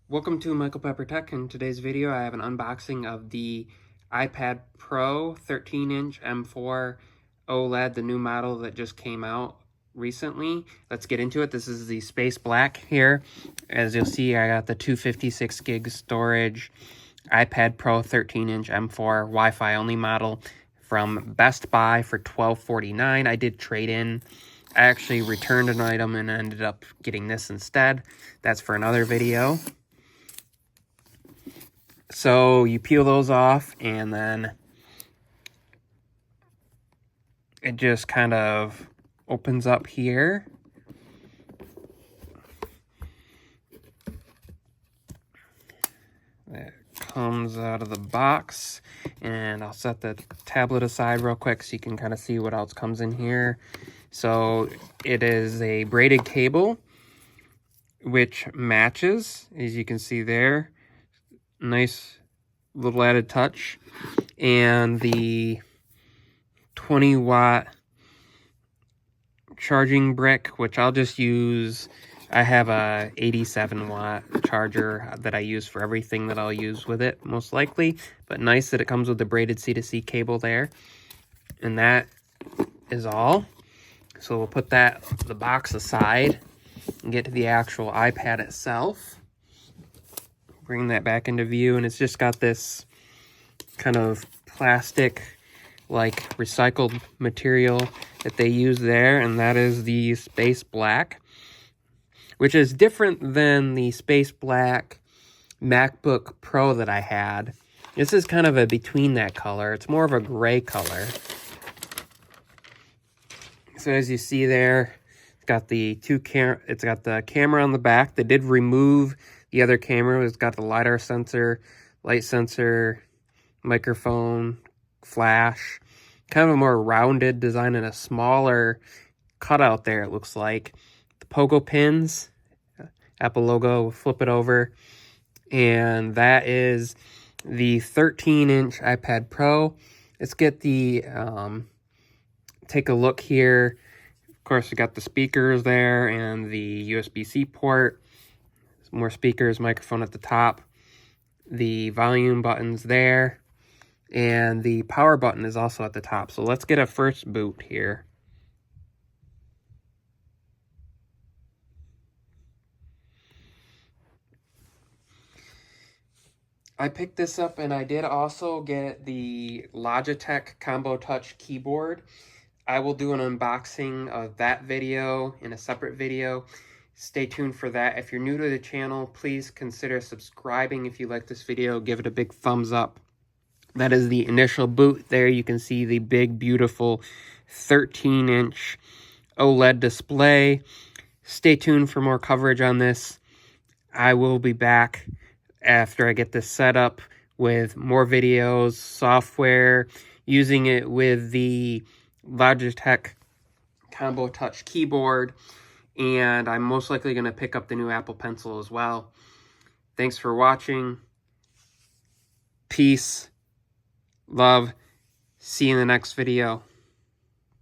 Welcome to Michael Pepper Tech. In today's video, I have an unboxing of the iPad Pro 13-inch M4 OLED, the new model that just came out recently. Let's get into it. This is the Space Black here. As you'll see, I got the 256 gig storage iPad Pro 13-inch M4 Wi-Fi only model from Best Buy for $12.49. I did trade in. I actually returned an item and ended up getting this instead. That's for another video. So you peel those off, and then it just kind of opens up here. It comes out of the box, and I'll set the tablet aside real quick so you can kind of see what else comes in here. So it is a braided cable, which matches, as you can see there. Nice little added touch. And the 20-watt charging brick, which I'll just use. I have a 87-watt charger that I use for everything that I'll use with it, most likely. But nice that it comes with the braided C2C cable there. And that is all. So we'll put the box aside and get to the actual iPad itself. Bring that back into view, and it's just got this kind of plastic, like recycled material that they use there, and that is the Space Black, which is different than the Space Black MacBook Pro that I had. This is kind of a between that color. It's more of a gray color. So as you see there, it's got the camera on the back. They did remove the other camera. It's got the LiDAR sensor, light sensor, microphone, flash. Kind of a more rounded design and a smaller cutout there, it looks like. The pogo pins, Apple logo, we'll flip it over. And that is the 13-inch iPad Pro. Let's get the, take a look here. Of course, we got the speakers there and the USB-C port. Some more speakers, microphone at the top. The volume button's there. And the power button is also at the top. So let's get a first boot here. I picked this up, and I did also get the Logitech Combo Touch keyboard. I will do an unboxing of that video in a separate video. Stay tuned for that. If you're new to the channel, please consider subscribing. If you like this video, give it a big thumbs up. That is the initial boot there. You can see the big, beautiful 13-inch OLED display. Stay tuned for more coverage on this. I will be back after I get this set up with more videos, software, using it with the Logitech Combo Touch keyboard, and I'm most likely going to pick up the new Apple Pencil as well. Thanks for watching. Peace. Love. See you in the next video.